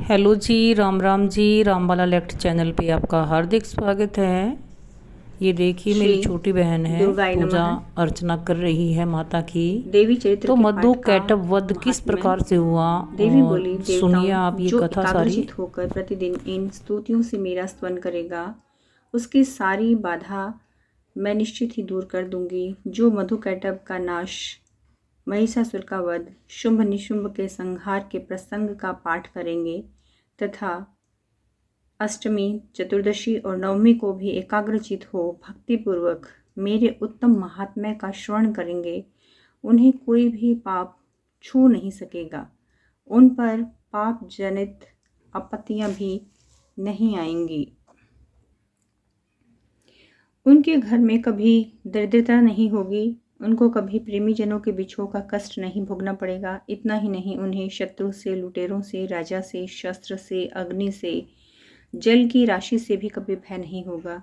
Hello जी, Ram Ram ji. रामबाला लेक्ट channel पे आपका हार्दिक स्वागत है। ये देखिए श्री मेरी छोटी बहन है, दुर्गाय पूजा नमः। अर्चना कर रही है माता की। देवी चरित्र तो के मधु पाठ का कैटभ वध किस महात्म्य। प्रकार से हुआ देवी और बोली, सुनिए देवताओं आप ये जो कथा सारी। एकाग्रचित होकर प्रतिदिन इन स्तुतियों से मेरा स्तवन करेगा, उसकी सारी बाधा मैं निश्चित ही दूर कर दूंगी। जो मधु कैटभ का नाश, महिषासुर का वध, शुंभ निशुंभ के संहार के प्रसंग का पाठ करेंगे तथा अष्टमी, चतुर्दशी और नवमी को भी एकाग्रचित हो भक्तिपूर्वक मेरे उत्तम महात्म्य का श्रवण करेंगे, उन्हें कोई भी पाप छू नहीं सकेगा। उन पर पाप जनित आपत्तियां भी नहीं आएंगी। उनके घर में कभी दरिद्रता नहीं होगी। उनको कभी प्रेमी जनों के बिछोह का कष्ट नहीं भोगना पड़ेगा। इतना ही नहीं, उन्हें शत्रु से, लुटेरों से, राजा से, शस्त्र से, अग्नि से, जल की राशि से भी कभी भय नहीं होगा।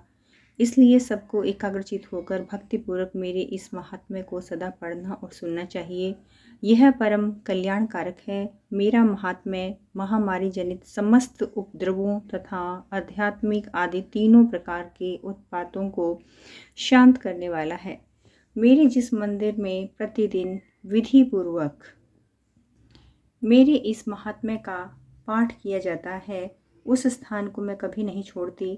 इसलिए सबको एकाग्रचित होकर भक्तिपूर्वक मेरे इस महात्म्य को सदा पढ़ना और सुनना चाहिए। यह परम कल्याणकारक है। मेरा महात्म्य महामारी जनित समस्त उपद्रवों तथा आध्यात्मिक आदि तीनों प्रकार के उत्पातों को शांत करने वाला है। मेरे जिस मंदिर में प्रतिदिन विधि पूर्वक मेरे इस महात्म्य का पाठ किया जाता है, उस स्थान को मैं कभी नहीं छोड़ती।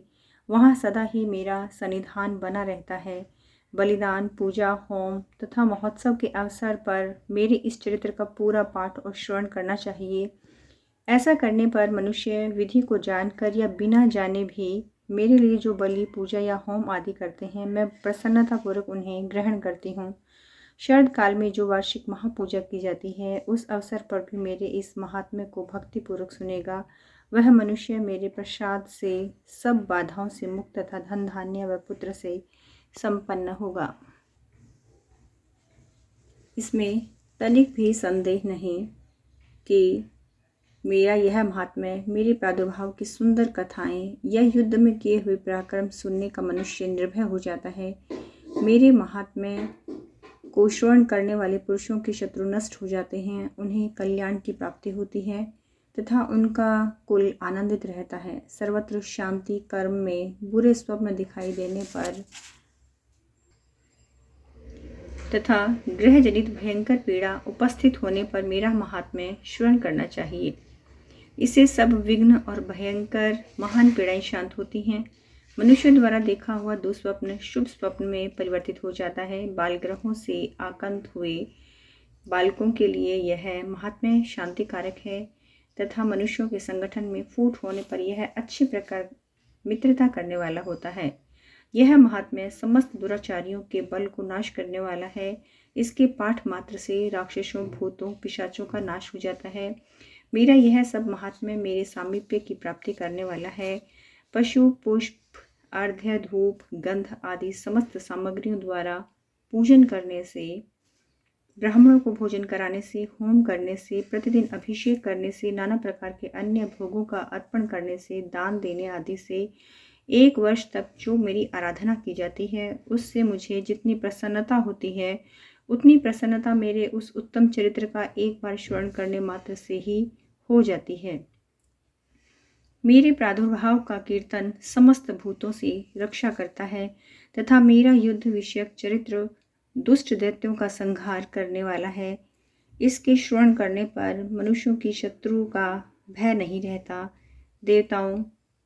वहाँ सदा ही मेरा सन्निधान बना रहता है। बलिदान, पूजा, होम तथा महोत्सव के अवसर पर मेरे इस चरित्र का पूरा पाठ और श्रवण करना चाहिए। ऐसा करने पर मनुष्य विधि को जानकर या बिना जाने भी मेरे लिए जो बलि, पूजा या होम आदि करते हैं, मैं प्रसन्नतापूर्वक उन्हें ग्रहण करती हूँ। शरद काल में जो वार्षिक महापूजा की जाती है, उस अवसर पर भी मेरे इस महात्म्य को भक्तिपूर्वक सुनेगा। वह मनुष्य मेरे प्रसाद से सब बाधाओं से मुक्त तथा धन धान्य व पुत्र से संपन्न होगा। इसमें तनिक भी संदेह नहीं कि मेरा यह महात्म्य, मेरे प्रादुर्भाव की सुंदर कथाएं या युद्ध में किए हुए पराक्रम सुनने का मनुष्य निर्भय हो जाता है। मेरे महात्म्य को श्रवण करने वाले पुरुषों के शत्रु नष्ट हो जाते हैं, उन्हें कल्याण की प्राप्ति होती है तथा उनका कुल आनंदित रहता है। सर्वत्र शांति। कर्म में बुरे स्वप्न दिखाई देने पर तथा ग्रह जनित भयंकर पीड़ा उपस्थित होने पर मेरा महात्म्य श्रवण करना चाहिए। इससे सब विघ्न और भयंकर महान पीड़ाएं शांत होती हैं। मनुष्य द्वारा देखा हुआ दुस्वप्न शुभ स्वप्न में परिवर्तित हो जाता है। बाल ग्रहों से आक्रांत हुए बालकों के लिए यह महात्म्य शांतिकारक है तथा मनुष्यों के संगठन में फूट होने पर यह अच्छी प्रकार मित्रता करने वाला होता है। यह महात्म्य समस्त दुराचारियों के बल को नाश करने वाला है। इसके पाठ मात्र से राक्षसों, भूतों, पिशाचों का नाश हो जाता है। मेरा यह सब महात्म्य मेरे सामीप्य की प्राप्ति करने वाला है। पशु, पुष्प, अर्घ्य, धूप, गंध आदि समस्त सामग्रियों द्वारा पूजन करने से, ब्राह्मणों को भोजन कराने से, होम करने से, प्रतिदिन अभिषेक करने से, नाना प्रकार के अन्य भोगों का अर्पण करने से, दान देने आदि से 1 वर्ष तक जो मेरी आराधना की जाती है, उससे मुझे जितनी प्रसन्नता होती है, उतनी प्रसन्नता मेरे उस उत्तम चरित्र का एक बार श्रवण करने मात्र से ही हो जाती है। मेरे प्रादुर्भाव का कीर्तन समस्त भूतों से रक्षा करता है तथा मेरा युद्ध विषयक चरित्र दुष्ट दैत्यों का संहार करने वाला है। इसके श्रवण करने पर मनुष्यों की शत्रु का भय नहीं रहता। देवताओं,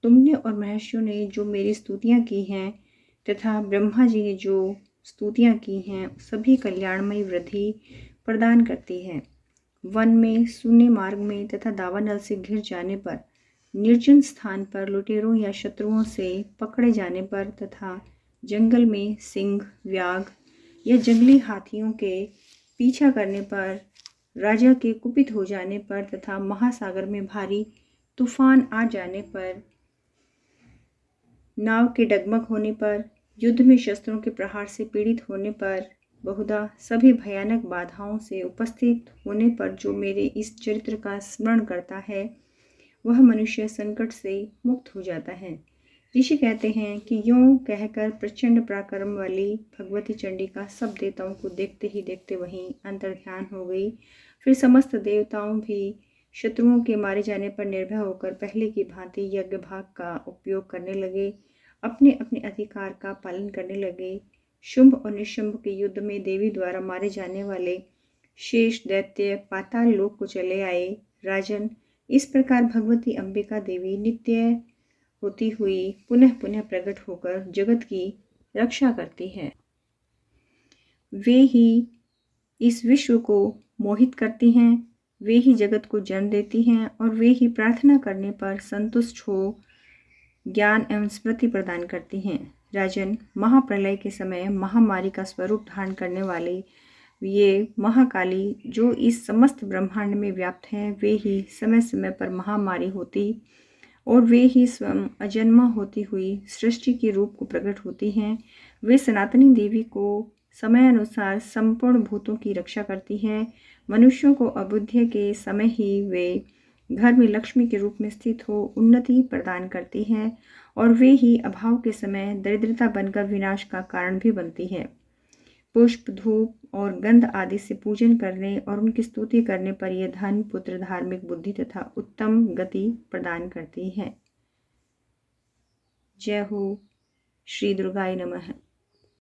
तुमने और महर्षियों ने जो मेरी स्तुतियां की हैं तथा ब्रह्मा जी ने जो स्तुतियां की हैं, सभी कल्याणमयी वृद्धि प्रदान करती है। वन में, शून्य मार्ग में तथा दावानल से घिर जाने पर, निर्जन स्थान पर लुटेरों या शत्रुओं से पकड़े जाने पर तथा जंगल में सिंह, व्याघ्र या जंगली हाथियों के पीछा करने पर, राजा के कुपित हो जाने पर तथा महासागर में भारी तूफान आ जाने पर, नाव के डगमग होने पर, युद्ध में शस्त्रों के प्रहार से पीड़ित होने पर, बहुधा सभी भयानक बाधाओं से उपस्थित होने पर जो मेरे इस चरित्र का स्मरण करता है, वह मनुष्य संकट से मुक्त हो जाता है। ऋषि कहते हैं कि यूं कहकर प्रचंड पराक्रम वाली भगवती चंडिका सब देवताओं को देखते ही देखते वहीं अंतर्ध्यान हो गई। फिर समस्त देवताओं भी शत्रुओं के मारे जाने पर निर्भय होकर पहले की भांति यज्ञ भाग का उपयोग करने लगे, अपने अपने अधिकार का पालन करने लगे। शुंभ और निशुंभ के युद्ध में देवी द्वारा मारे जाने वाले शेष दैत्य पाताल लोक को चले आए। राजन, इस प्रकार भगवती अंबिका देवी नित्य होती हुई पुनः पुनः प्रकट होकर जगत की रक्षा करती है। वे ही इस विश्व को मोहित करती हैं, वे ही जगत को जन्म देती हैं और वे ही प्रार्थना करने पर संतुष्ट हो ज्ञान एवं स्मृति प्रदान करती हैं। राजन, महाप्रलय के समय महामारी का स्वरूप धारण करने वाले ये महाकाली जो इस समस्त ब्रह्मांड में व्याप्त हैं, वे ही समय समय पर महामारी होती और वे ही स्वयं अजन्मा होती हुई सृष्टि के रूप को प्रकट होती हैं। वे सनातनी देवी को समय अनुसार संपूर्ण भूतों की रक्षा करती हैं। मनुष्यों को अबुद्धि के समय ही वे घर में लक्ष्मी के रूप में स्थित हो उन्नति प्रदान करती हैं और वे ही अभाव के समय दरिद्रता बनकर विनाश का कारण भी बनती है। पुष्प, धूप और गंध आदि से पूजन करने और उनकी स्तुति करने पर यह धन, पुत्र, धार्मिक बुद्धि तथा उत्तम गति प्रदान करती है। जय हो। श्री दुर्गाय नमः।